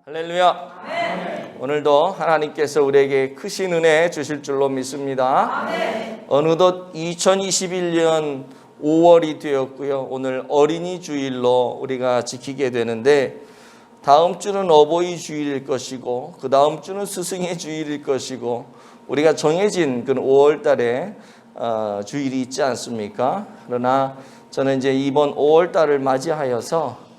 할렐루야. 아멘. 오늘도 하나님께서 우리에게 크신 은혜 주실 줄로 믿습니다. 아멘. 어느덧 2021년 5월이 되었고요. 오늘 어린이 주일로 우리가 지키게 되는데 다음 주는 어버이 주일일 것이고 그 다음 주는 스승의 주일일 것이고 우리가 정해진 그 5월 달에 주일이 있지 않습니까? 그러나 저는 이제 이번 5월 달을 맞이하여서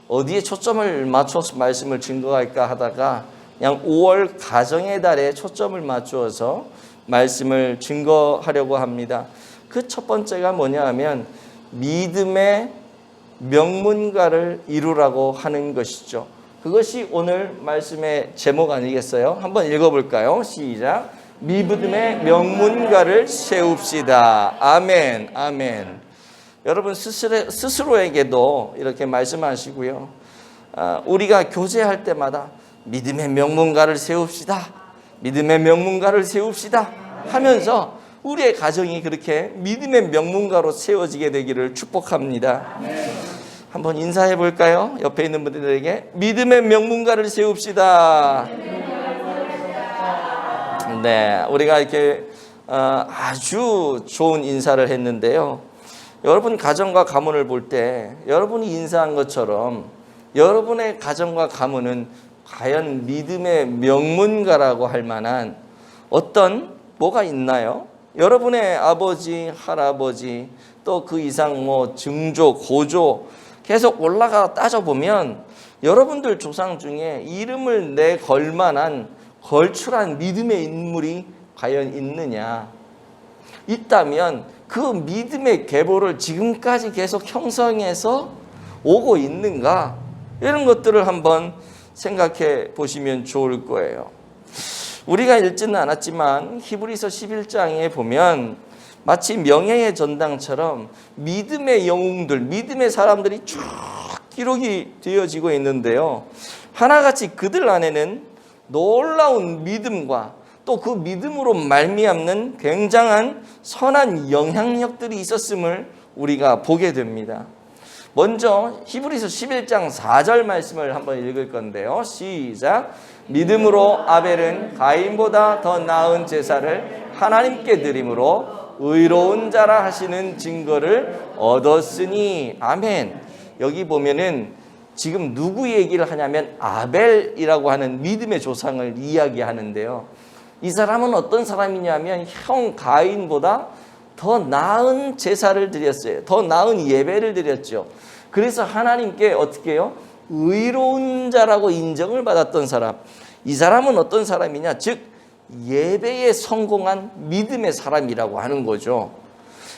어디에 초점을 맞춰서 말씀을 증거할까 하다가 그냥 5월 가정의 달에 초점을 맞추어서 말씀을 증거하려고 합니다. 그 첫 번째가 뭐냐 하면 믿음의 명문가를 이루라고 하는 것이죠. 그것이 오늘 말씀의 제목 아니겠어요? 한번 읽어볼까요? 시작. 믿음의 명문가를 세웁시다. 아멘, 아멘. 여러분 스스로에게도 이렇게 말씀하시고요. 우리가 교제할 때마다 믿음의 명문가를 세웁시다. 믿음의 명문가를 세웁시다 하면서 우리의 가정이 그렇게 믿음의 명문가로 세워지게 되기를 축복합니다. 한번 인사해 볼까요? 옆에 있는 분들에게 믿음의 명문가를 세웁시다. 네, 우리가 이렇게 아주 좋은 인사를 했는데요. 여러분 가정과 가문을 볼 때 여러분이 인사한 것처럼 여러분의 가정과 가문은 과연 믿음의 명문가라고 할 만한 어떤 뭐가 있나요? 여러분의 아버지, 할아버지 또 그 이상 증조, 고조 계속 올라가 따져보면 여러분들 조상 중에 이름을 내걸 만한 걸출한 믿음의 인물이 과연 있느냐? 있다면 그 믿음의 계보를 지금까지 계속 형성해서 오고 있는가? 이런 것들을 한번 생각해 보시면 좋을 거예요. 우리가 읽지는 않았지만 히브리서 11장에 보면 마치 명예의 전당처럼 믿음의 영웅들, 믿음의 사람들이 쭉 기록이 되어지고 있는데요. 하나같이 그들 안에는 놀라운 믿음과 또 그 믿음으로 말미암는 굉장한 선한 영향력들이 있었음을 우리가 보게 됩니다. 먼저 히브리서 11장 4절 말씀을 한번 읽을 건데요. 시작. 믿음으로 아벨은 가인보다 더 나은 제사를 하나님께 드림으로 의로운 자라 하시는 증거를 얻었으니. 아멘. 여기 보면은 지금 누구 얘기를 하냐면 아벨이라고 하는 믿음의 조상을 이야기하는데요. 이 사람은 어떤 사람이냐면 형 가인보다 더 나은 제사를 드렸어요. 더 나은 예배를 드렸죠. 그래서 하나님께 어떻게 해요? 의로운 자라고 인정을 받았던 사람. 이 사람은 어떤 사람이냐? 즉 예배에 성공한 믿음의 사람이라고 하는 거죠.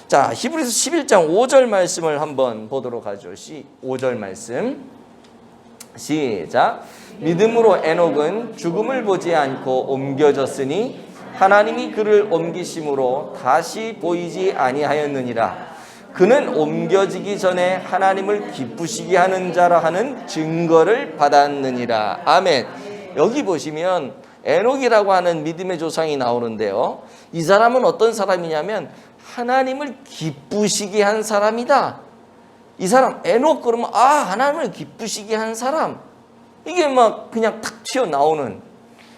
자, 히브리서 11장 5절 말씀을 한번 보도록 하죠. 5절 말씀 시작. 믿음으로 에녹은 죽음을 보지 않고 옮겨졌으니 하나님이 그를 옮기심으로 다시 보이지 아니하였느니라. 그는 옮겨지기 전에 하나님을 기쁘시게 하는 자라 하는 증거를 받았느니라. 아멘. 여기 보시면 에녹이라고 하는 믿음의 조상이 나오는데요. 이 사람은 어떤 사람이냐면 하나님을 기쁘시게 한 사람이다. 이 사람 에녹 그러면 하나님을 기쁘시게 한 사람. 이게 막 그냥 탁 튀어나오는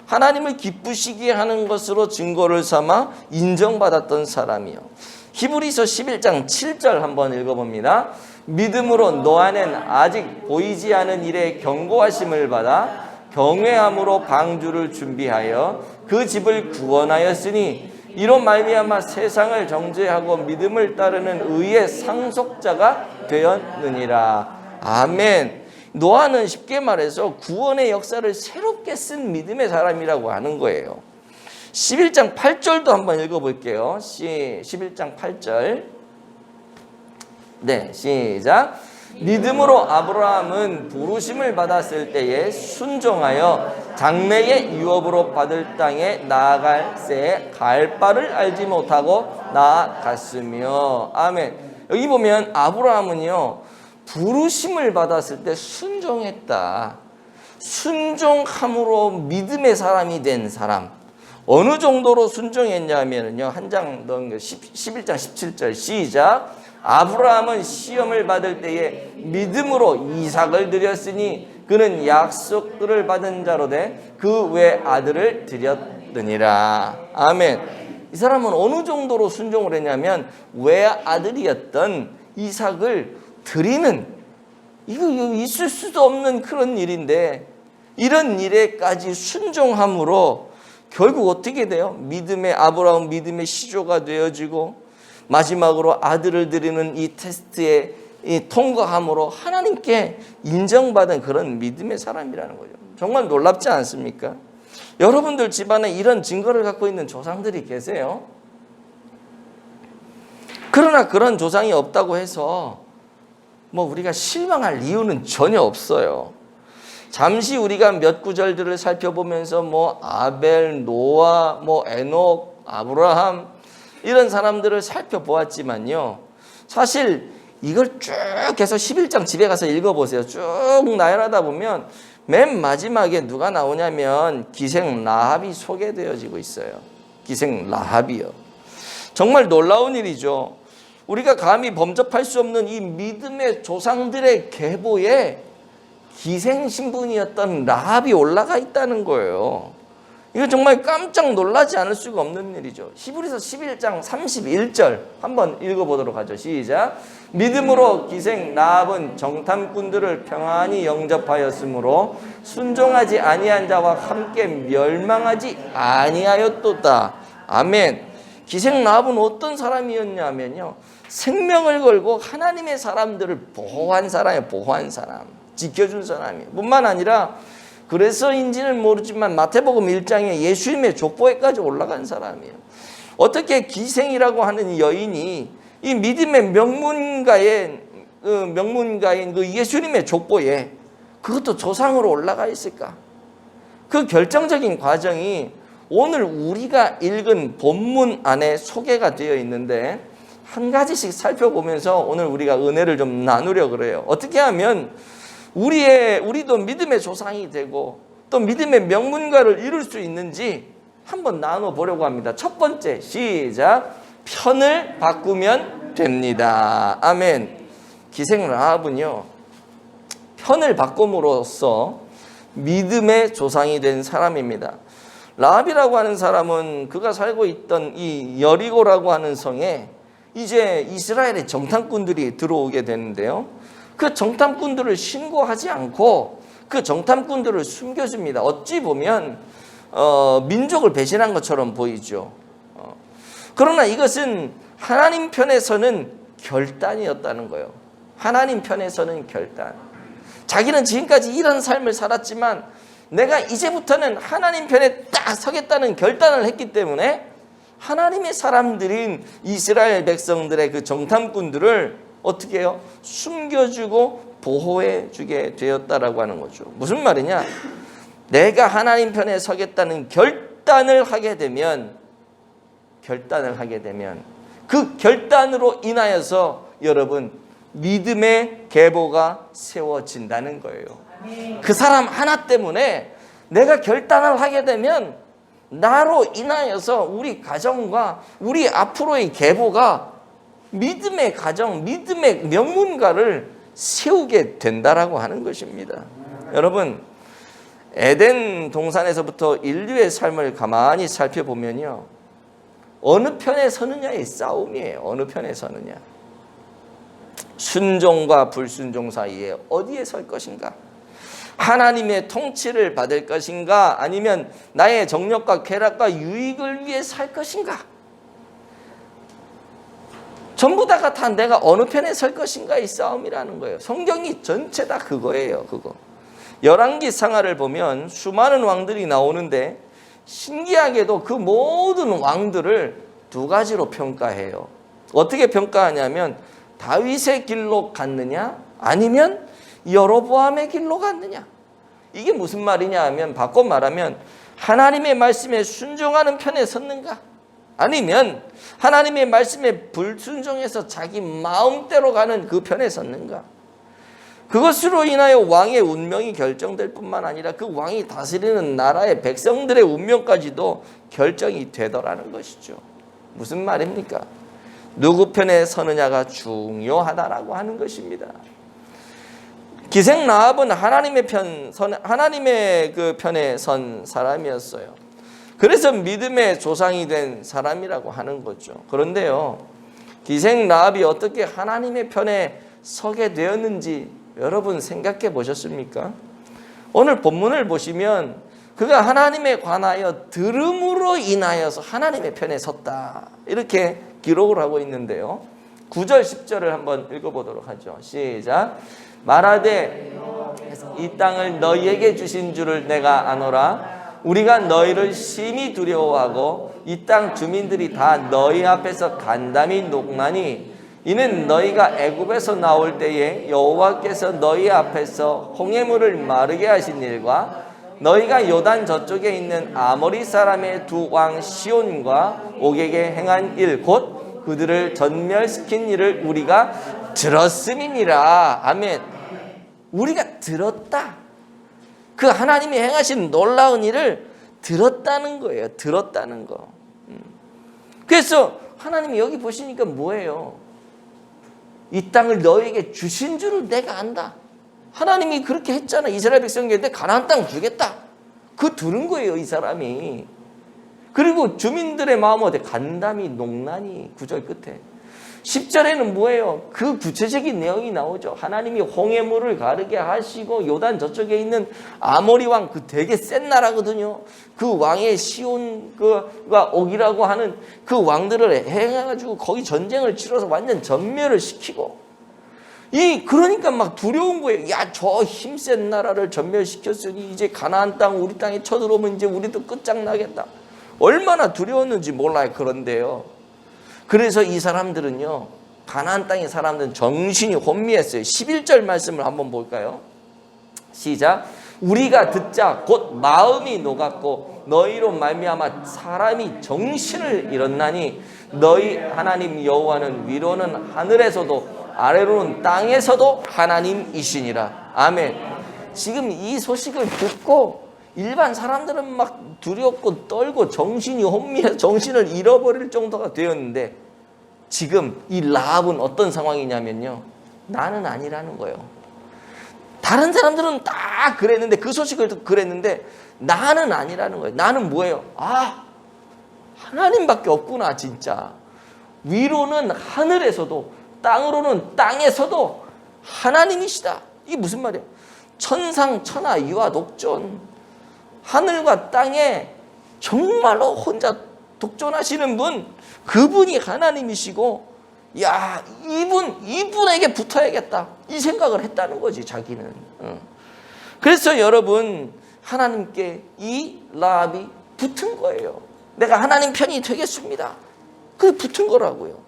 하나님을 기쁘시게 하는 것으로 증거를 삼아 인정받았던 사람이요. 히브리서 11장 7절 한번 읽어봅니다. 믿음으로 노아는 아직 보이지 않은 일에 경고하심을 받아 경외함으로 방주를 준비하여 그 집을 구원하였으니 이로 말미암아 세상을 정죄하고 믿음을 따르는 의의 상속자가 되었느니라. 아멘. 노아는 쉽게 말해서 구원의 역사를 새롭게 쓴 믿음의 사람이라고 하는 거예요. 11장 8절도 한번 읽어볼게요. 11장 8절. 네, 시작. 믿음으로 아브라함은 부르심을 받았을 때에 순종하여 장래의 유업으로 받을 땅에 나아갈 새에 갈 바를 알지 못하고 나아갔으며. 아멘. 여기 보면 아브라함은요, 부르심을 받았을 때 순종했다. 순종함으로 믿음의 사람이 된 사람. 어느 정도로 순종했냐면요, 한 장 넣은 거 11장 17절 시작. 아브라함은 시험을 받을 때에 믿음으로 이삭을 드렸으니 그는 약속들을 받은 자로 돼 그 외 아들을 드렸느니라. 아멘. 이 사람은 어느 정도로 순종을 했냐면 외 아들이었던 이삭을 드리는, 이거 있을 수도 없는 그런 일인데 이런 일에까지 순종함으로 결국 어떻게 돼요? 믿음의 아브라함, 믿음의 시조가 되어지고 마지막으로 아들을 드리는 이 테스트에 통과함으로 하나님께 인정받은 그런 믿음의 사람이라는 거죠. 정말 놀랍지 않습니까? 여러분들 집안에 이런 증거를 갖고 있는 조상들이 계세요? 그러나 그런 조상이 없다고 해서 우리가 실망할 이유는 전혀 없어요. 잠시 우리가 몇 구절들을 살펴보면서 아벨, 노아, 에녹, 아브라함 이런 사람들을 살펴보았지만요, 사실 이걸 쭉 해서 11장 집에 가서 읽어보세요. 쭉 나열하다 보면 맨 마지막에 누가 나오냐면 기생 라합이 소개되어지고 있어요. 기생 라합이요. 정말 놀라운 일이죠. 우리가 감히 범접할 수 없는 이 믿음의 조상들의 계보에 기생 신분이었던 라합이 올라가 있다는 거예요. 이거 정말 깜짝 놀라지 않을 수가 없는 일이죠. 히브리서 11장 31절 한번 읽어보도록 하죠. 시작. 믿음으로 기생 라합은 정탐꾼들을 평안히 영접하였으므로 순종하지 아니한 자와 함께 멸망하지 아니하였도다. 아멘. 기생 라합은 어떤 사람이었냐면요, 생명을 걸고 하나님의 사람들을 보호한 사람이에요. 보호한 사람, 지켜준 사람이에요. 뿐만 아니라 그래서인지는 모르지만 마태복음 1장에 예수님의 족보에까지 올라간 사람이에요. 어떻게 기생이라고 하는 여인이 이 믿음의 명문가인 그 예수님의 족보에 그것도 조상으로 올라가 있을까? 그 결정적인 과정이 오늘 우리가 읽은 본문 안에 소개가 되어 있는데 한 가지씩 살펴보면서 오늘 우리가 은혜를 좀 나누려고 그래요. 어떻게 하면 우리도 믿음의 조상이 되고 또 믿음의 명문가를 이룰 수 있는지 한번 나눠보려고 합니다. 첫 번째, 시작. 편을 바꾸면 됩니다. 아멘. 기생 라합은요, 편을 바꿈으로써 믿음의 조상이 된 사람입니다. 라합이라고 하는 사람은 그가 살고 있던 이 여리고라고 하는 성에 이제 이스라엘의 정탐꾼들이 들어오게 되는데요, 그 정탐꾼들을 신고하지 않고 그 정탐꾼들을 숨겨줍니다. 어찌 보면 민족을 배신한 것처럼 보이죠. 그러나 이것은 하나님 편에서는 결단이었다는 거예요. 하나님 편에서는 결단. 자기는 지금까지 이런 삶을 살았지만 내가 이제부터는 하나님 편에 딱 서겠다는 결단을 했기 때문에 하나님의 사람들인 이스라엘 백성들의 그 정탐꾼들을 어떻게 해요? 숨겨주고 보호해주게 되었다라고 하는 거죠. 무슨 말이냐? 내가 하나님 편에 서겠다는 결단을 하게 되면 그 결단으로 인하여서 여러분 믿음의 계보가 세워진다는 거예요. 그 사람 하나 때문에 내가 결단을 하게 되면 나로 인하여서 우리 가정과 우리 앞으로의 계보가 믿음의 가정, 믿음의 명문가를 세우게 된다라고 하는 것입니다. 여러분, 에덴 동산에서부터 인류의 삶을 가만히 살펴보면요, 어느 편에 서느냐의 싸움이에요. 어느 편에 서느냐. 순종과 불순종 사이에 어디에 설 것인가? 하나님의 통치를 받을 것인가? 아니면 나의 정력과 쾌락과 유익을 위해 살 것인가? 전부 다가 다 내가 어느 편에 설 것인가의 싸움이라는 거예요. 성경이 전체 다 그거예요. 그거. 열왕기 상하를 보면 수많은 왕들이 나오는데 신기하게도 그 모든 왕들을 두 가지로 평가해요. 어떻게 평가하냐면 다윗의 길로 갔느냐 아니면 여로보암의 길로 갔느냐? 이게 무슨 말이냐 하면, 바꿔 말하면 하나님의 말씀에 순종하는 편에 섰는가? 아니면 하나님의 말씀에 불순종해서 자기 마음대로 가는 그 편에 섰는가? 그것으로 인하여 왕의 운명이 결정될 뿐만 아니라 그 왕이 다스리는 나라의 백성들의 운명까지도 결정이 되더라는 것이죠. 무슨 말입니까? 누구 편에 서느냐가 중요하다라고 하는 것입니다. 기생 라합은 하나님의 그 편에 선 사람이었어요. 그래서 믿음의 조상이 된 사람이라고 하는 거죠. 그런데요, 기생 라합이 어떻게 하나님의 편에 서게 되었는지 여러분 생각해 보셨습니까? 오늘 본문을 보시면 그가 하나님에 관하여 들음으로 인하여서 하나님의 편에 섰다, 이렇게 기록을 하고 있는데요. 9절 10절을 한번 읽어보도록 하죠. 시작. 말하되 이 땅을 너희에게 주신 줄을 내가 아노라. 우리가 너희를 심히 두려워하고 이 땅 주민들이 다 너희 앞에서 간담이 녹나니 이는 너희가 애굽에서 나올 때에 여호와께서 너희 앞에서 홍해물을 마르게 하신 일과 너희가 요단 저쪽에 있는 아모리 사람의 두 왕 시온과 옥에게 행한 일 곧 그들을 전멸시킨 일을 우리가 들었음이니라. 아멘. 우리가 들었다. 그 하나님이 행하신 놀라운 일을 들었다는 거예요. 들었다는 거. 그래서 하나님이 여기 보시니까 뭐예요? 이 땅을 너에게 주신 줄을 내가 안다. 하나님이 그렇게 했잖아. 이스라엘 백성에게 가나안 땅 주겠다. 그거 들은 거예요, 이 사람이. 그리고 주민들의 마음은 어때? 간담이 녹나니. 9절 끝에 10절에는 뭐예요? 그 구체적인 내용이 나오죠. 하나님이 홍해물을 가르게 하시고 요단 저쪽에 있는 아모리 왕, 그 되게 센 나라거든요. 그 왕의 시온과 옥이라고 하는 그 왕들을 해가지고 거기 전쟁을 치러서 완전 전멸을 시키고, 그러니까 막 두려운 거예요. 야, 저 힘센 나라를 전멸시켰으니 이제 가나안 땅 우리 땅에 쳐들어오면 이제 우리도 끝장나겠다. 얼마나 두려웠는지 몰라요. 그런데요, 그래서 이 사람들은요, 가나안 땅의 사람들은 정신이 혼미했어요. 11절 말씀을 한번 볼까요? 시작. 우리가 듣자 곧 마음이 녹았고 너희로 말미암아 사람이 정신을 잃었나니 너희 하나님 여호와는 위로는 하늘에서도 아래로는 땅에서도 하나님이시니라. 아멘. 지금 이 소식을 듣고 일반 사람들은 막 두렵고 떨고 정신이 혼미해서 정신을 잃어버릴 정도가 되었는데, 지금 이 라합은 어떤 상황이냐면요, 나는 아니라는 거예요. 다른 사람들은 다 그랬는데, 그 소식을 듣고 그랬는데 나는 아니라는 거예요. 나는 뭐예요? 하나님밖에 없구나. 진짜 위로는 하늘에서도 땅으로는 땅에서도 하나님이시다. 이게 무슨 말이에요? 천상천하 유아독존, 하늘과 땅에 정말로 혼자 독존하시는 분, 그분이 하나님이시고, 야, 이분에게 붙어야겠다, 이 생각을 했다는 거지, 자기는. 그래서 여러분, 하나님께 이 라합이 붙은 거예요. 내가 하나님 편이 되겠습니다. 그게 붙은 거라고요.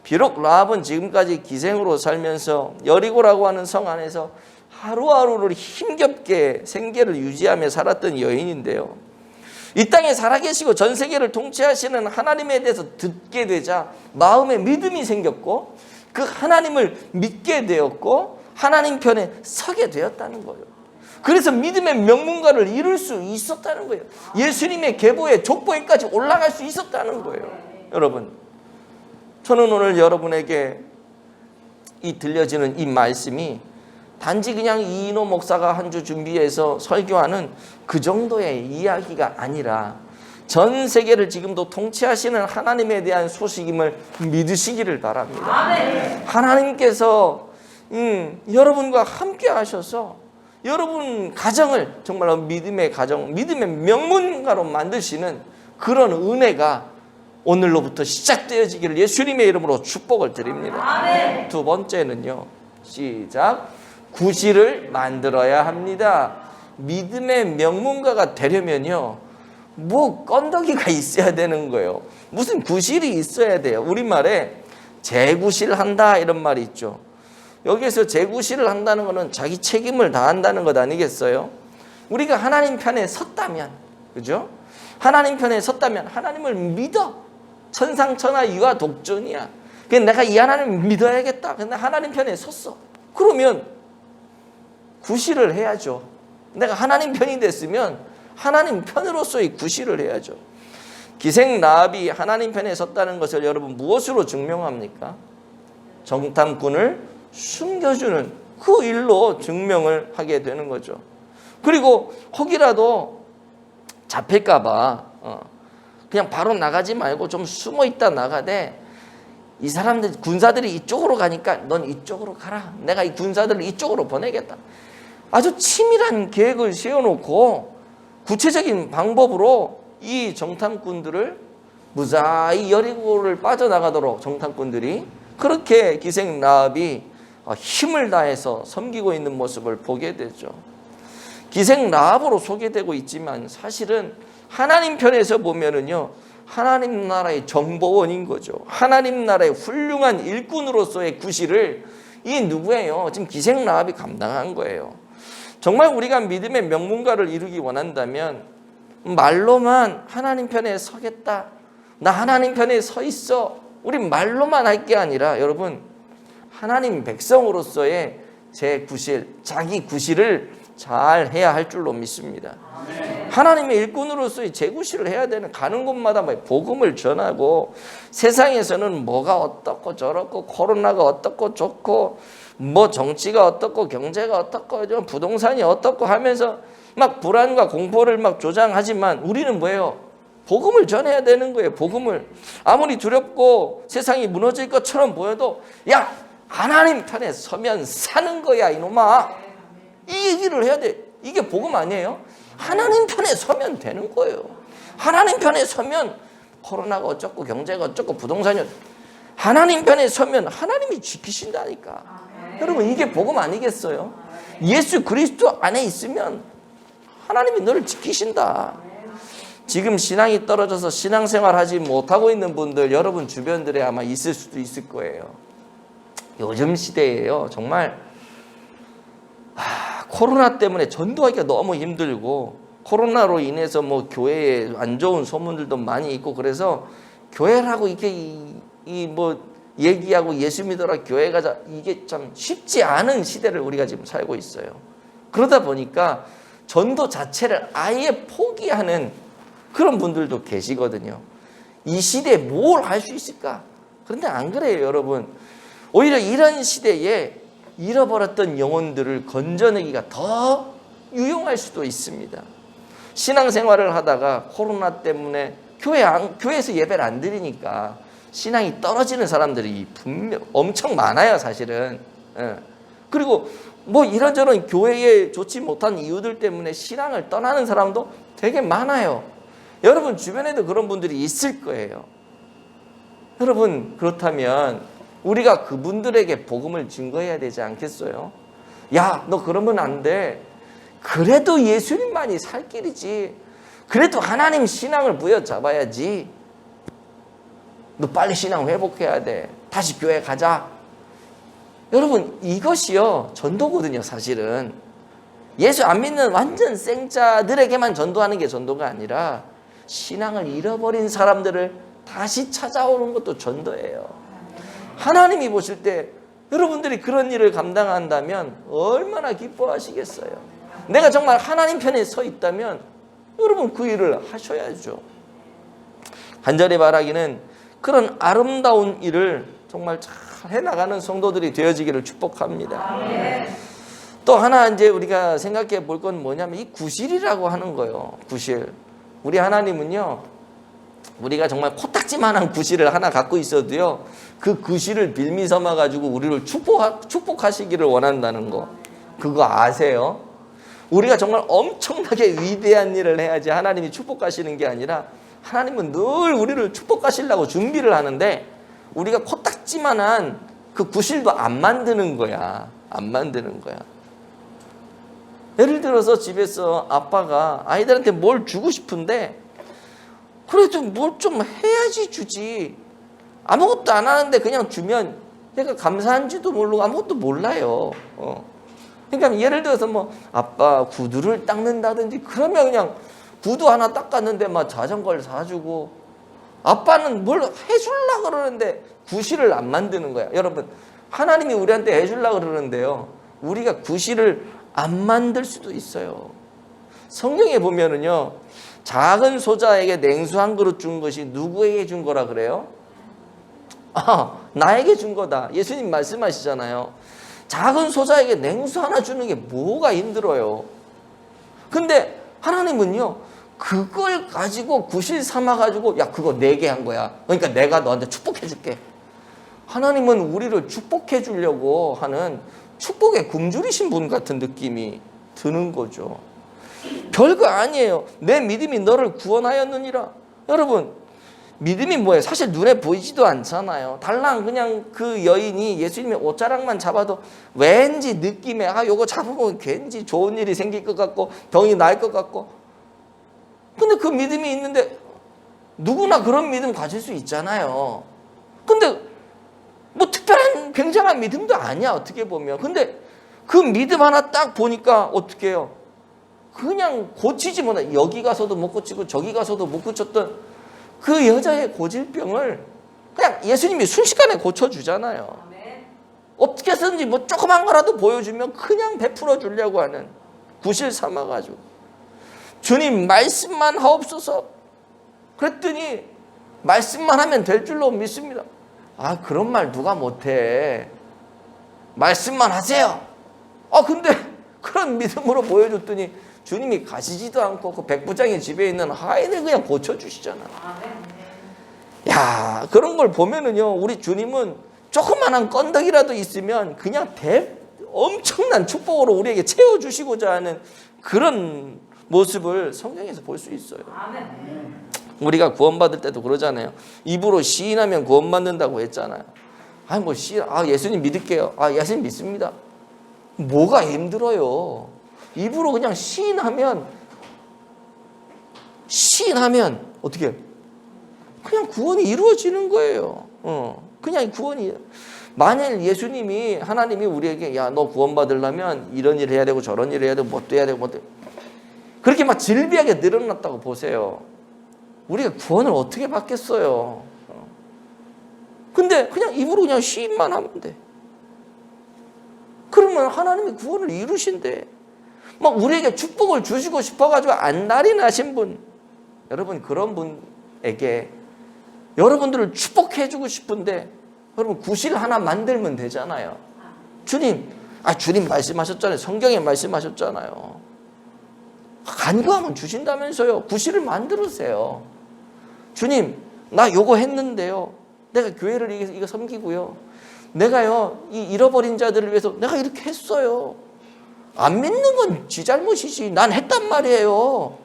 비록 라합은 지금까지 기생으로 살면서 여리고라고 하는 성 안에서 하루하루를 힘겹게 생계를 유지하며 살았던 여인인데요, 이 땅에 살아계시고 전 세계를 통치하시는 하나님에 대해서 듣게 되자 마음에 믿음이 생겼고, 그 하나님을 믿게 되었고 하나님 편에 서게 되었다는 거예요. 그래서 믿음의 명문가를 이룰 수 있었다는 거예요. 예수님의 계보에 족보에까지 올라갈 수 있었다는 거예요. 여러분, 저는 오늘 여러분에게 들려지는 이 말씀이 단지 그냥 이인호 목사가 한 주 준비해서 설교하는 그 정도의 이야기가 아니라 전 세계를 지금도 통치하시는 하나님에 대한 소식임을 믿으시기를 바랍니다. 아멘. 하나님께서 여러분과 함께 하셔서 여러분 가정을 정말로 믿음의 가정, 믿음의 명문가로 만드시는 그런 은혜가 오늘로부터 시작되어지기를 예수님의 이름으로 축복을 드립니다. 아멘. 두 번째는요, 시작. 구실을 만들어야 합니다. 믿음의 명문가가 되려면요, 뭐 건더기가 있어야 되는 거예요. 무슨 구실이 있어야 돼요. 우리말에 재구실한다 이런 말이 있죠. 여기에서 재구실을 한다는 것은 자기 책임을 다한다는 것 아니겠어요? 우리가 하나님 편에 섰다면, 그죠? 하나님 편에 섰다면 하나님을 믿어. 천상천하 유아 독존이야. 그래서 내가 이 하나님을 믿어야겠다. 근데 하나님 편에 섰어. 그러면 구실을 해야죠. 내가 하나님 편이 됐으면 하나님 편으로서의 구실을 해야죠. 기생 라합이 하나님 편에 섰다는 것을 여러분 무엇으로 증명합니까? 정탐꾼을 숨겨주는 그 일로 증명을 하게 되는 거죠. 그리고 혹이라도 잡힐까 봐 그냥 바로 나가지 말고 좀 숨어 있다 나가되, 이 사람들 군사들이 이쪽으로 가니까 넌 이쪽으로 가라. 내가 이 군사들을 이쪽으로 보내겠다. 아주 치밀한 계획을 세워놓고 구체적인 방법으로 이 정탐꾼들을 무사히 여리고를 빠져나가도록 정탐꾼들이 그렇게 기생 라합이 힘을 다해서 섬기고 있는 모습을 보게 되죠. 기생 라합으로 소개되고 있지만 사실은 하나님 편에서 보면은요, 하나님 나라의 정보원인 거죠. 하나님 나라의 훌륭한 일꾼으로서의 구실을 이 누구예요? 지금 기생 라합이 감당한 거예요. 정말 우리가 믿음의 명문가를 이루기 원한다면 말로만 하나님 편에 서겠다, 나 하나님 편에 서 있어, 우리 말로만 할 게 아니라 여러분 하나님 백성으로서의 제 구실, 자기 구실을 잘 해야 할 줄로 믿습니다. 하나님의 일꾼으로서의 재구실을 해야 되는, 가는 곳마다 복음을 전하고, 세상에서는 뭐가 어떻고 저렇고 코로나가 어떻고 좋고 뭐 정치가 어떻고 경제가 어떻고 부동산이 어떻고 하면서 막 불안과 공포를 막 조장하지만 우리는 뭐예요? 복음을 전해야 되는 거예요. 복음을. 아무리 두렵고 세상이 무너질 것처럼 보여도 야, 하나님 편에 서면 사는 거야 이놈아, 이 얘기를 해야 돼. 이게 복음 아니에요? 하나님 편에 서면 되는 거예요. 하나님 편에 서면 코로나가 어쩌고 경제가 어쩌고 부동산이 하나님 편에 서면 하나님이 지키신다니까. 여러분 이게 복음 아니겠어요? 예수 그리스도 안에 있으면 하나님이 너를 지키신다. 지금 신앙이 떨어져서 신앙생활 하지 못하고 있는 분들 여러분 주변들에 아마 있을 수도 있을 거예요. 요즘 시대에요, 정말 코로나 때문에 전도하기가 너무 힘들고, 코로나로 인해서 뭐 교회에 안 좋은 소문들도 많이 있고, 그래서 교회라고 이렇게 뭐 얘기하고 예수 믿어라 교회 가자, 이게 참 쉽지 않은 시대를 우리가 지금 살고 있어요. 그러다 보니까 전도 자체를 아예 포기하는 그런 분들도 계시거든요. 이 시대에 뭘 할 수 있을까? 그런데 안 그래요, 여러분. 오히려 이런 시대에 잃어버렸던 영혼들을 건져내기가 더 유용할 수도 있습니다. 신앙생활을 하다가 코로나 때문에 교회에서 예배를 안 드리니까 신앙이 떨어지는 사람들이 분명 엄청 많아요, 사실은. 그리고 뭐 이런저런 교회에 좋지 못한 이유들 때문에 신앙을 떠나는 사람도 되게 많아요. 여러분 주변에도 그런 분들이 있을 거예요. 여러분 그렇다면 우리가 그분들에게 복음을 증거해야 되지 않겠어요? 야, 너 그러면 안 돼. 그래도 예수님만이 살 길이지. 그래도 하나님 신앙을 부여잡아야지. 너 빨리 신앙 회복해야 돼. 다시 교회 가자. 여러분 이것이요 전도거든요, 사실은. 예수 안 믿는 완전 생자들에게만 전도하는 게 전도가 아니라 신앙을 잃어버린 사람들을 다시 찾아오는 것도 전도예요. 하나님이 보실 때 여러분들이 그런 일을 감당한다면 얼마나 기뻐하시겠어요. 내가 정말 하나님 편에 서 있다면 여러분 그 일을 하셔야죠. 간절히 바라기는 그런 아름다운 일을 정말 잘 해나가는 성도들이 되어지기를 축복합니다. 또 하나 이제 우리가 생각해 볼 건 뭐냐면 이 구실이라고 하는 거예요. 구실. 우리 하나님은요, 우리가 정말 코딱지만한 구실을 하나 갖고 있어도요, 그 구실을 빌미 삼아 가지고 우리를 축복하시기를 원한다는 거, 그거 아세요? 우리가 정말 엄청나게 위대한 일을 해야지 하나님이 축복하시는 게 아니라 하나님은 늘 우리를 축복하시려고 준비를 하는데 우리가 코딱지만한 그 구실도 안 만드는 거야. 안 만드는 거야. 예를 들어서 집에서 아빠가 아이들한테 뭘 주고 싶은데 그래도 뭘 좀 해야지 주지. 아무것도 안 하는데 그냥 주면 그러니까 감사한지도 모르고 아무것도 몰라요. 그러니까 예를 들어서 뭐 아빠 구두를 닦는다든지 그러면 그냥 구두 하나 닦았는데 막 자전거를 사주고, 아빠는 뭘 해주려고 그러는데 구실을 안 만드는 거야. 여러분, 하나님이 우리한테 해주려고 그러는데요, 우리가 구실을 안 만들 수도 있어요. 성경에 보면은요, 작은 소자에게 냉수 한 그릇 준 것이 누구에게 준 거라 그래요? 나에게 준 거다. 예수님 말씀하시잖아요. 작은 소자에게 냉수 하나 주는 게 뭐가 힘들어요. 근데 하나님은요, 그걸 가지고 구실 삼아가지고, 야, 그거 내게 한 거야. 그러니까 내가 너한테 축복해 줄게. 하나님은 우리를 축복해 주려고 하는 축복의 굶주리신 분 같은 느낌이 드는 거죠. 별거 아니에요. 내 믿음이 너를 구원하였느니라. 여러분, 믿음이 뭐예요? 사실 눈에 보이지도 않잖아요. 달랑 그냥 그 여인이 예수님의 옷자락만 잡아도 왠지 느낌에 요거 잡으면 왠지 좋은 일이 생길 것 같고 병이 나을 것 같고. 근데 그 믿음이 있는데 누구나 그런 믿음 가질 수 있잖아요. 근데 뭐 특별한 굉장한 믿음도 아니야, 어떻게 보면. 근데 그 믿음 하나 딱 보니까 어떻게 해요? 그냥 고치지 못해. 여기 가서도 못 고치고 저기 가서도 못 고쳤던 그 여자의 고질병을 그냥 예수님이 순식간에 고쳐주잖아요. 어떻게 해서든지 뭐 조그만 거라도 보여주면 그냥 베풀어 주려고 하는, 구실 삼아가지고 주님 말씀만 하옵소서 그랬더니 말씀만 하면 될 줄로 믿습니다. 그런 말 누가 못해. 말씀만 하세요. 근데 그런 믿음으로 보여줬더니 주님이 가시지도 않고 그 백부장의 집에 있는 하인을 그냥 고쳐주시잖아. 야, 그런 걸 보면은요, 우리 주님은 조그만한 건더기라도 있으면 그냥 엄청난 축복으로 우리에게 채워주시고자 하는 그런 모습을 성경에서 볼 수 있어요. 우리가 구원받을 때도 그러잖아요. 입으로 시인하면 구원받는다고 했잖아요. 예수님 믿을게요. 예수님 믿습니다. 뭐가 힘들어요? 입으로 그냥 시인하면 어떻게 그냥 구원이 이루어지는 거예요. 그냥 구원이. 만일 예수님이, 하나님이 우리에게 야, 너 구원받으려면 이런 일 해야 되고 저런 일 해야 되고 뭣도 해야 되고 뭣도 그렇게 막 질비하게 늘어났다고 보세요. 우리가 구원을 어떻게 받겠어요? 근데 그냥 입으로 그냥 시인만 하면 돼. 그러면 하나님이 구원을 이루신대. 막 우리에게 축복을 주시고 싶어가지고 안달이 나신 분, 여러분, 그런 분에게 여러분들을 축복해주고 싶은데 여러분 구실 하나 만들면 되잖아요. 주님 말씀하셨잖아요. 성경에 말씀하셨잖아요. 간구하면 주신다면서요. 구실을 만들으세요. 주님, 나 요거 했는데요, 내가 교회를 이거 섬기고요, 내가요 이 잃어버린 자들을 위해서 내가 이렇게 했어요. 안 믿는 건 지 잘못이지, 난 했단 말이에요.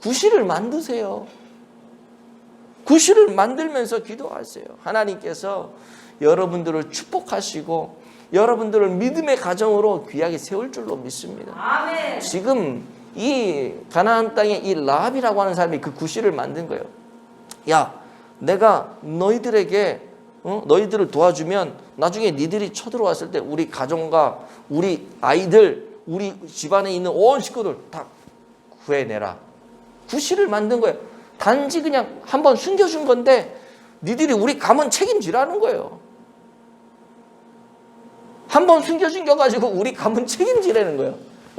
구실을 만드세요. 구실을 만들면서 기도하세요. 하나님께서 여러분들을 축복하시고 여러분들을 믿음의 가정으로 귀하게 세울 줄로 믿습니다. 아멘. 지금 이 가나안 땅에 이 라합이라고 하는 사람이 그 구실을 만든 거예요. 야, 내가 너희들에게 너희들을 도와주면 나중에 니들이 쳐들어왔을 때 우리 가정과 우리 아이들, 우리 집안에 있는 온 식구들 다 구해내라. 구실을 만든 거예요. 단지 그냥 한번 숨겨준 건데 니들이 우리 가문 책임지라는 거예요. 한번 숨겨준겨가지고 우리 가문 책임지라는 거예요.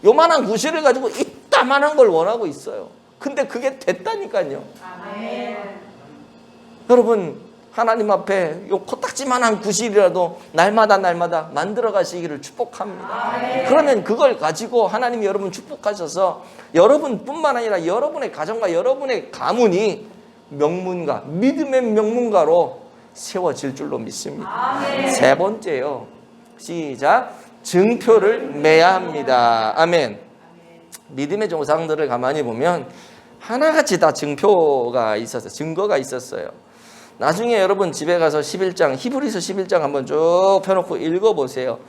요만한 구실을 가지고 이따만한 걸 원하고 있어요. 근데 그게 됐다니까요. 아멘. 여러분, 하나님 앞에 요 코딱지만한 구실이라도 날마다 만들어 가시기를 축복합니다. 아멘. 그러면 그걸 가지고 하나님이 여러분 축복하셔서 여러분뿐만 아니라 여러분의 가정과 여러분의 가문이 명문가, 믿음의 명문가로 세워질 줄로 믿습니다. 아멘. 세 번째요. 시작. 증표를 매야 합니다. 아멘. 믿음의 조상들을 가만히 보면 하나같이 다 증표가 있었어요. 증거가 있었어요. 나중에 여러분 집에 가서 11장, 히브리서 11장 한번 쭉 펴놓고 읽어보세요.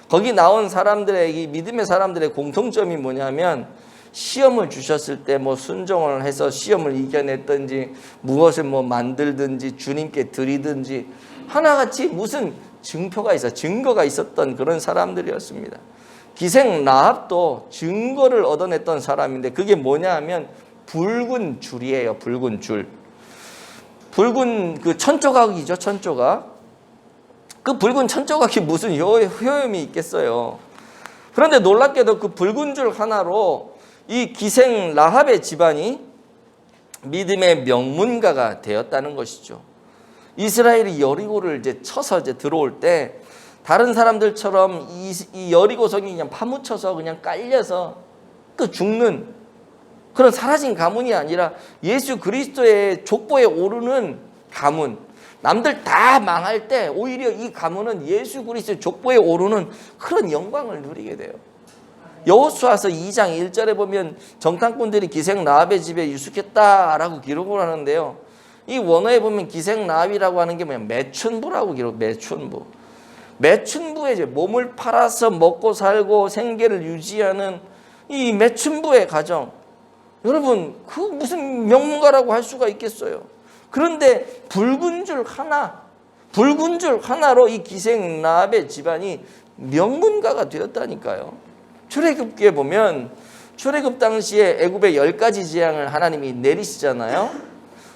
거기 나온 사람들의, 이 믿음의 사람들의 공통점이 뭐냐면 시험을 주셨을 때 뭐 순종을 해서 시험을 이겨냈든지 무엇을 뭐 만들든지 주님께 드리든지 하나같이 무슨 증표가 있어, 증거가 있었던 그런 사람들이었습니다. 기생 라합도 증거를 얻어냈던 사람인데 그게 뭐냐 하면 붉은 줄이에요. 붉은 줄. 붉은 그 천조각이죠. 천조각. 그 붉은 천조각이 무슨 효용이 있겠어요. 그런데 놀랍게도 그 붉은 줄 하나로 이 기생 라합의 집안이 믿음의 명문가가 되었다는 것이죠. 이스라엘이 여리고를 이제 쳐서 이제 들어올 때 다른 사람들처럼 이 여리고성이 그냥 파묻혀서 그냥 깔려서 그 죽는 그런 사라진 가문이 아니라 예수 그리스도의 족보에 오르는 가문. 남들 다 망할 때 오히려 이 가문은 예수 그리스도의 족보에 오르는 그런 영광을 누리게 돼요. 여호수아서 2장 1절에 보면 정탐꾼들이 기생 라합의 집에 유숙했다라고 기록을 하는데요. 이 원어에 보면 기생 라합이라고 하는 게 뭐냐, 매춘부라고 기록. 매춘부에 이제 몸을 팔아서 먹고 살고 생계를 유지하는 이 매춘부의 가정. 여러분, 그 무슨 명문가라고 할 수가 있겠어요. 그런데 붉은 줄 하나로 이 기생 라합의 집안이 명문가가 되었다니까요. 출애굽기에 보면 출애굽 당시에 애굽의 10가지 재앙을 하나님이 내리시잖아요.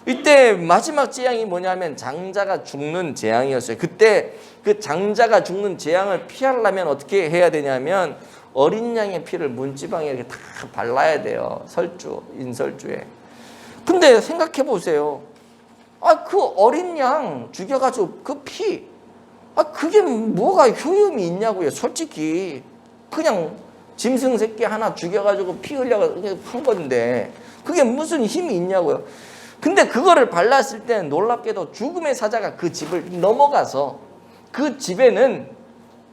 이때 마지막 재앙이 뭐냐면 장자가 죽는 재앙이었어요. 그때 그 장자가 죽는 재앙을 피하려면 어떻게 해야 되냐면 어린 양의 피를 문지방에 이렇게 다 발라야 돼요. 인설주에. 근데 생각해 보세요. 그 어린 양 죽여가지고 그 피, 그게 뭐가 효용이 있냐고요. 솔직히 그냥 짐승 새끼 하나 죽여가지고 피 흘려서 한 건데 그게 무슨 힘이 있냐고요. 근데 그거를 발랐을 때는 놀랍게도 죽음의 사자가 그 집을 넘어가서 그 집에는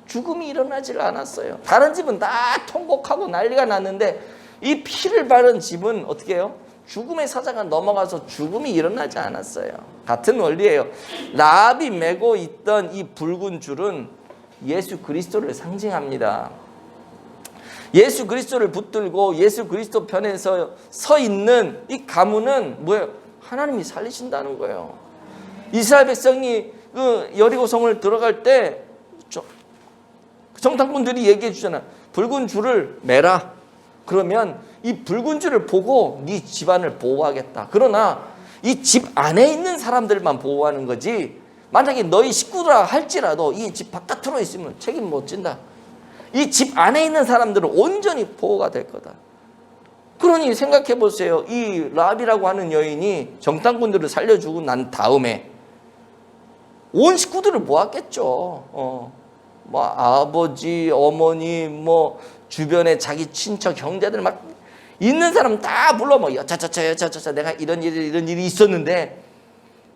죽음이 일어나질 않았어요. 다른 집은 다 통곡하고 난리가 났는데 이 피를 바른 집은 어떻게 해요? 죽음의 사자가 넘어가서 죽음이 일어나지 않았어요. 같은 원리예요. 라합이 메고 있던 이 붉은 줄은 예수 그리스도를 상징합니다. 예수 그리스도를 붙들고 예수 그리스도 편에서 서 있는 이 가문은 뭐예요? 하나님이 살리신다는 거예요. 이스라엘 백성이 그 여리고성을 들어갈 때 정탐꾼들이 얘기해 주잖아. 붉은 줄을 매라. 그러면 이 붉은 줄을 보고 네 집안을 보호하겠다. 그러나 이 집 안에 있는 사람들만 보호하는 거지 만약에 너희 식구라 할지라도 이 집 바깥으로 있으면 책임 못 진다. 이 집 안에 있는 사람들은 온전히 보호가 될 거다. 그러니 생각해 보세요. 이 라합이라고 하는 여인이 정탐꾼들을 살려주고 난 다음에 온 식구들을 모았겠죠. 뭐 아버지, 어머니, 뭐 주변에 자기 친척, 형제들 막 있는 사람 다 불러 뭐 여차저차 내가 이런 일이 있었는데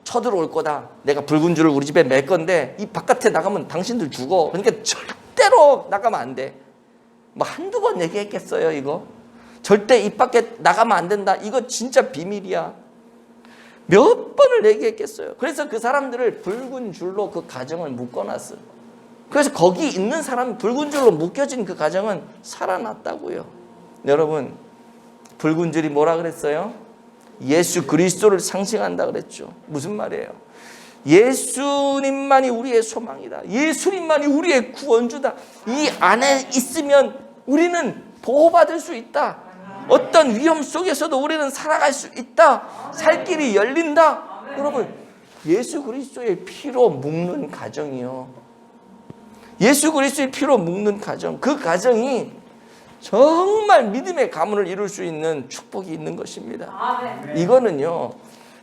쳐들어올 거다. 내가 붉은 줄을 우리 집에 맬 건데 이 바깥에 나가면 당신들 죽어. 그러니까 절대로 나가면 안 돼. 뭐 한두 번 얘기했겠어요, 이거? 절대 이 밖에 나가면 안 된다. 이거 진짜 비밀이야. 몇 번을 얘기했겠어요. 그래서 그 사람들을 붉은 줄로 그 가정을 묶어놨어요. 그래서 거기 있는 사람 붉은 줄로 묶여진 그 가정은 살아났다고요. 여러분, 붉은 줄이 뭐라 그랬어요? 예수 그리스도를 상징한다 그랬죠. 무슨 말이에요? 예수님만이 우리의 소망이다. 예수님만이 우리의 구원주다. 이 안에 있으면 우리는 보호받을 수 있다. 어떤 위험 속에서도 우리는 살아갈 수 있다. 살 길이 열린다. 여러분, 예수 그리스도의 피로 묶는 가정이요. 예수 그리스도의 피로 묶는 가정. 그 가정이 정말 믿음의 가문을 이룰 수 있는 축복이 있는 것입니다. 이거는요,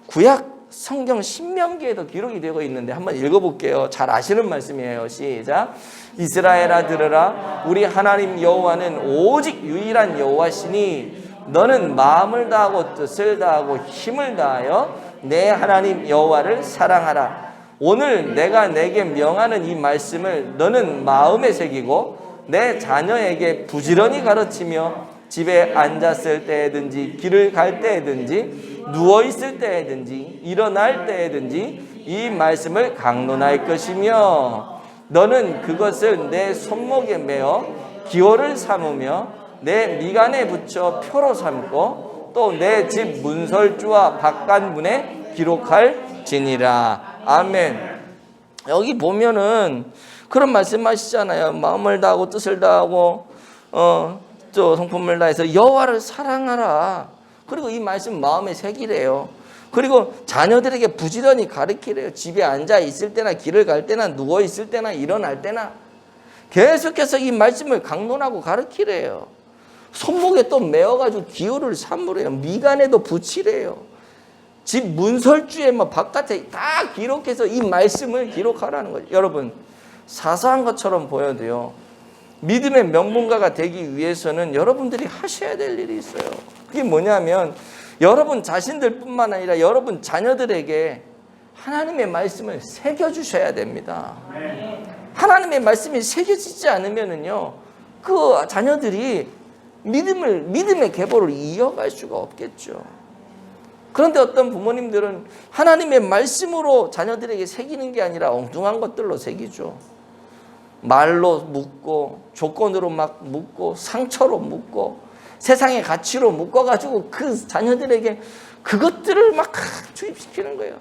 구약 성경 신명기에도 기록이 되고 있는데 한번 읽어볼게요. 잘 아시는 말씀이에요. 시작. 이스라엘아 들으라. 우리 하나님 여호와는 오직 유일한 여호와시니 너는 마음을 다하고 뜻을 다하고 힘을 다하여 내 하나님 여호와를 사랑하라. 오늘 내가 내게 명하는 이 말씀을 너는 마음에 새기고 내 자녀에게 부지런히 가르치며 집에 앉았을 때든지 길을 갈 때든지 누워있을 때든지 일어날 때든지 이 말씀을 강론할 것이며 너는 그것을 내 손목에 메어 기호를 삼으며 내 미간에 붙여 표로 삼고 또 내 집 문설주와 바깥문에 기록할지니라. 아멘. 여기 보면은 그런 말씀하시잖아요. 마음을 다하고 뜻을 다하고 또 성품을 다해서 여호와를 사랑하라. 그리고 이 말씀 마음에 새기래요. 그리고 자녀들에게 부지런히 가르치래요. 집에 앉아 있을 때나 길을 갈 때나 누워 있을 때나 일어날 때나 계속해서 이 말씀을 강론하고 가르치래요. 손목에 또 메어가지고 기호를 삼으래요. 미간에도 붙이래요. 집 문설주에 뭐 바깥에 다 기록해서 이 말씀을 기록하라는 거죠. 여러분, 사소한 것처럼 보여도요, 믿음의 명문가가 되기 위해서는 여러분들이 하셔야 될 일이 있어요. 그게 뭐냐면 여러분 자신들뿐만 아니라 여러분 자녀들에게 하나님의 말씀을 새겨주셔야 됩니다. 하나님의 말씀이 새겨지지 않으면은요, 그 자녀들이 믿음의 계보를 이어갈 수가 없겠죠. 그런데 어떤 부모님들은 하나님의 말씀으로 자녀들에게 새기는 게 아니라 엉뚱한 것들로 새기죠. 말로 묻고 조건으로 막 묻고 상처로 묻고 세상의 가치로 묶어가지고 그 자녀들에게 그것들을 막 주입시키는 거예요.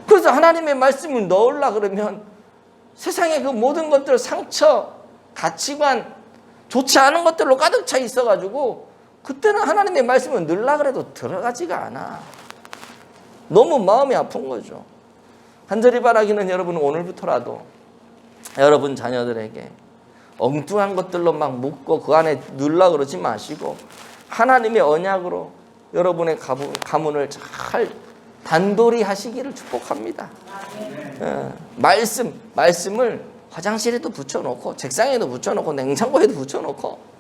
그래서 하나님의 말씀을 넣으려고 그러면 세상의 그 모든 것들, 상처, 가치관, 좋지 않은 것들로 가득 차 있어가지고 그때는 하나님의 말씀을 넣으려고 해도 들어가지가 않아. 너무 마음이 아픈 거죠. 간절히 바라기는 여러분, 오늘부터라도 여러분 자녀들에게 엉뚱한 것들로 막 묶고 그 안에 넣으려고 그러지 마시고 하나님의 언약으로 여러분의 가문을 잘 단돌이 하시기를 축복합니다. 말씀을 화장실에도 붙여놓고 책상에도 붙여놓고 냉장고에도 붙여놓고,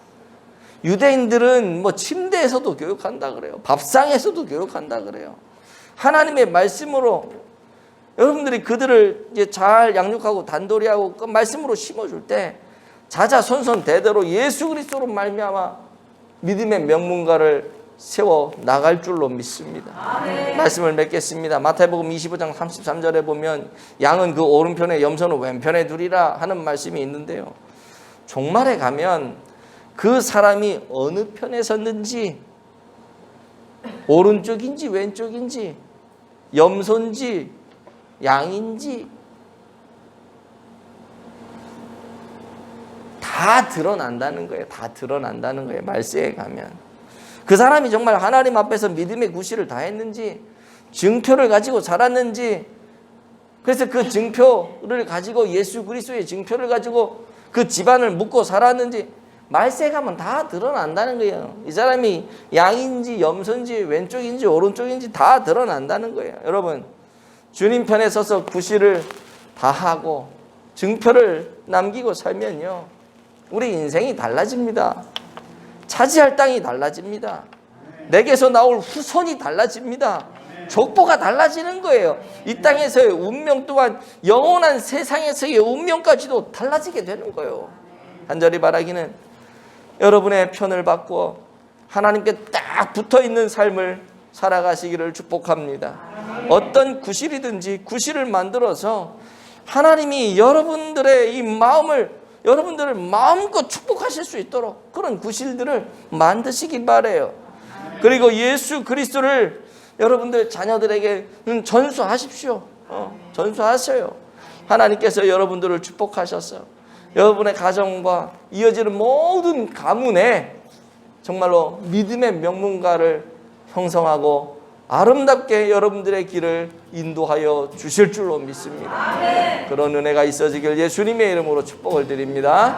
유대인들은 뭐 침대에서도 교육한다 그래요. 밥상에서도 교육한다 그래요. 하나님의 말씀으로 여러분들이 그들을 이제 잘 양육하고 단돌이하고 그 말씀으로 심어줄 때 자자손손 대대로 예수 그리스도로 말미암아 믿음의 명문가를 세워 나갈 줄로 믿습니다. 아멘. 말씀을 맺겠습니다. 마태복음 25장 33절에 보면 양은 그 오른편에 염소는 왼편에 두리라 하는 말씀이 있는데요, 종말에 가면 그 사람이 어느 편에 섰는지, 오른쪽인지 왼쪽인지, 염소인지 양인지 다 드러난다는 거예요. 다 드러난다는 거예요. 말세에 가면 그 사람이 정말 하나님 앞에서 믿음의 구실을 다했는지, 증표를 가지고 살았는지, 그래서 그 증표를 가지고 예수 그리스도의 증표를 가지고 그 집안을 묶고 살았는지 말세에 가면 다 드러난다는 거예요. 이 사람이 양인지 염소인지 왼쪽인지 오른쪽인지 다 드러난다는 거예요. 여러분, 주님 편에 서서 구실을 다하고 증표를 남기고 살면요, 우리 인생이 달라집니다. 차지할 땅이 달라집니다. 내게서 나올 후손이 달라집니다. 족보가 달라지는 거예요. 이 땅에서의 운명 또한 영원한 세상에서의 운명까지도 달라지게 되는 거예요. 간절히 바라기는 여러분의 편을 받고 하나님께 딱 붙어있는 삶을 살아가시기를 축복합니다. 어떤 구실이든지 구실을 만들어서 하나님이 여러분들의 이 마음을, 여러분들을 마음껏 축복하실 수 있도록 그런 구실들을 만드시기 바라요. 그리고 예수 그리스도를 여러분들 자녀들에게는 전수하십시오. 전수하세요. 하나님께서 여러분들을 축복하셔서 여러분의 가정과 이어지는 모든 가문에 정말로 믿음의 명문가를 형성하고 아름답게 여러분들의 길을 인도하여 주실 줄로 믿습니다. 아멘. 그런 은혜가 있어지길 예수님의 이름으로 축복을 드립니다.